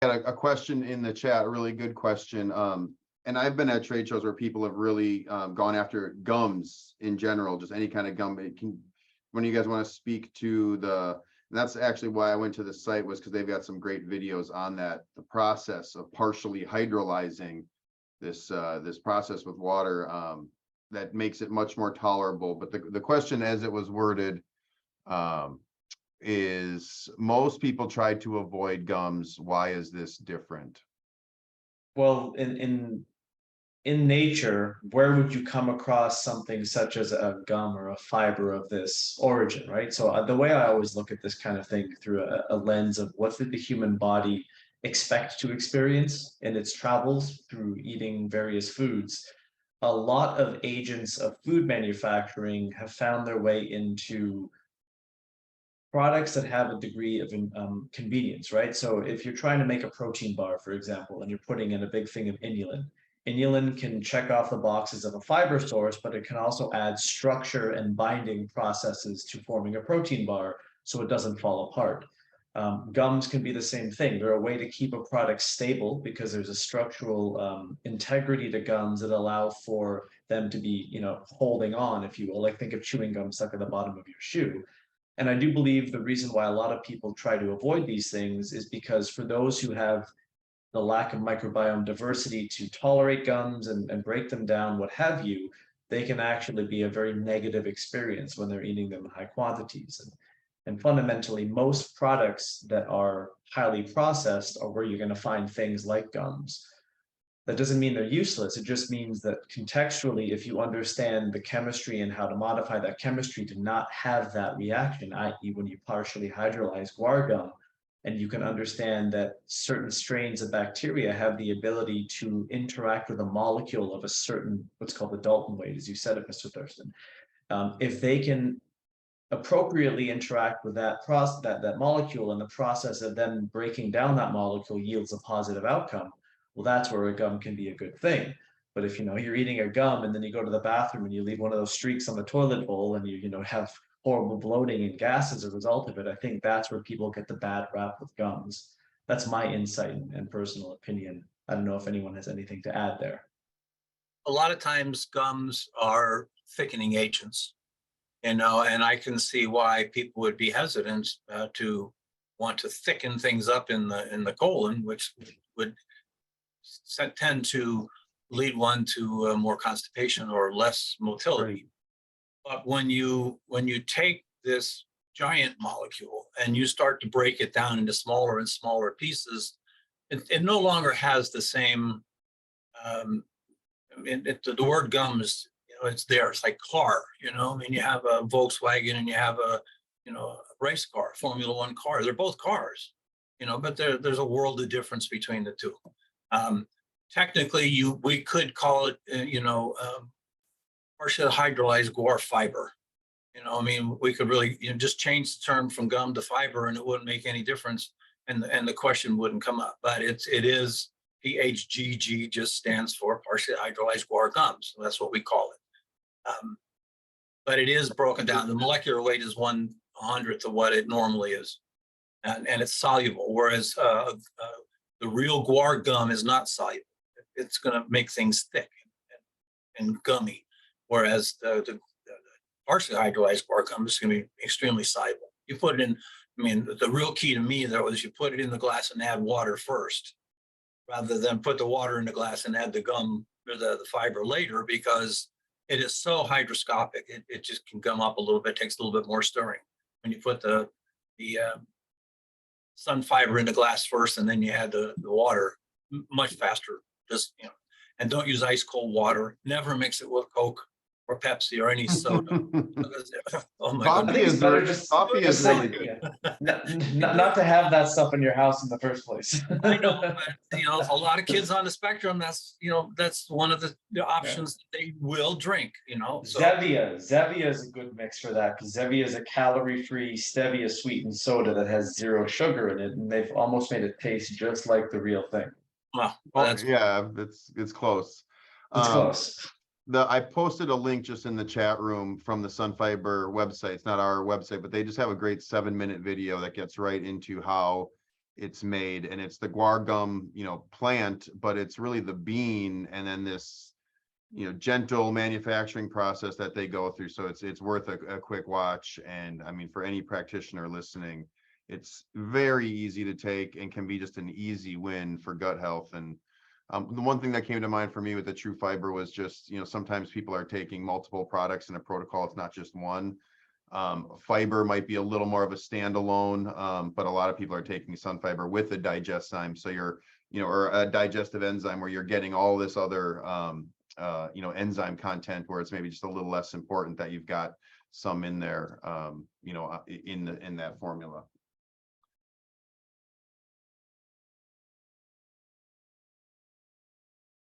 Got a question in the chat, a really good question. And I've been at trade shows where people have really gone after gums in general, just any kind of gum. When you guys want to speak to and that's actually why I went to the site, was because they've got some great videos on that, the process of partially hydrolyzing this process with water that makes it much more tolerable. But the question as it was worded is, most people try to avoid gums. Why is this different? Well, in nature, where would you come across something such as a gum or a fiber of this origin, right? So the way I always look at this kind of thing through a lens of what did the human body expect to experience in its travels through eating various foods. A lot of agents of food manufacturing have found their way into products that have a degree of convenience, right? So if you're trying to make a protein bar, for example, and you're putting in a big thing of inulin, inulin can check off the boxes of a fiber source, but it can also add structure and binding processes to forming a protein bar so it doesn't fall apart. Gums can be the same thing. They're a way to keep a product stable because there's a structural integrity to gums that allow for them to be, holding on, if you will. Like think of chewing gum stuck at the bottom of your shoe. And I do believe the reason why a lot of people try to avoid these things is because for those who have the lack of microbiome diversity to tolerate gums and break them down, what have you, they can actually be a very negative experience when they're eating them in high quantities. And fundamentally, most products that are highly processed are where you're going to find things like gums. That doesn't mean they're useless. It just means that contextually, if you understand the chemistry and how to modify that chemistry to not have that reaction, i.e. when you partially hydrolyze guar gum, and you can understand that certain strains of bacteria have the ability to interact with a molecule of a certain, what's called the Dalton weight, as you said it, Mr. Thurston. If they can appropriately interact with that molecule, and the process of them breaking down that molecule yields a positive outcome, well, that's where a gum can be a good thing. But if you're eating a gum and then you go to the bathroom and you leave one of those streaks on the toilet bowl and you have horrible bloating and gas as a result of it, I think that's where people get the bad rap with gums. That's my insight and personal opinion. I don't know if anyone has anything to add there. A lot of times gums are thickening agents, and I can see why people would be hesitant to want to thicken things up in the colon, which would tend to lead one to more constipation or less motility. But when you take this giant molecule and you start to break it down into smaller and smaller pieces, it no longer has the same. The word gum is, it's there. It's like car. You have a Volkswagen and you have a race car, Formula One car. They're both cars, but there's a world of difference between the two. Technically, we could call it, partially hydrolyzed guar fiber. We could really just change the term from gum to fiber, and it wouldn't make any difference, and the question wouldn't come up. But it is PHGG, just stands for partially hydrolyzed guar gums. So that's what we call it. But it is broken down. The molecular weight is 1/100th of what it normally is, and it's soluble. Whereas the real guar gum is not soluble. It's going to make things thick and gummy, whereas the partially hydrolyzed guar gum is going to be extremely soluble. You put it in, the real key to me, though, is you put it in the glass and add water first, rather than put the water in the glass and add the gum or the fiber later, because it is so hygroscopic. It just can gum up a little bit, takes a little bit more stirring. When you put the SunFiber in the glass first and then you add the water, much faster. Just, and don't use ice cold water. Never mix it with Coke or Pepsi or any soda. Oh my Coffee goodness. Coffee is really good. Not to have that stuff in your house in the first place. I know, but a lot of kids on the spectrum, that's one of the options that they will drink. So. Zevia is a good mix for that, because Zevia is a calorie-free stevia sweetened soda that has 0 sugar in it, and they've almost made it taste just like the real thing. Well, yeah, it's close. It's close. I posted a link just in the chat room from the SunFiber website. It's not our website, but they just have a great 7-minute video that gets right into how it's made, and it's the guar gum, plant, but it's really the bean and then this, gentle manufacturing process that they go through. So it's worth a quick watch. And I mean, for any practitioner listening, it's very easy to take and can be just an easy win for gut health. And the one thing that came to mind for me with the True Fiber was just, sometimes people are taking multiple products in a protocol. It's not just one. Fiber might be a little more of a standalone, but a lot of people are taking SunFiber with a digeszyme. So you're, or a digestive enzyme where you're getting all this other, enzyme content where it's maybe just a little less important that you've got some in there, in that formula.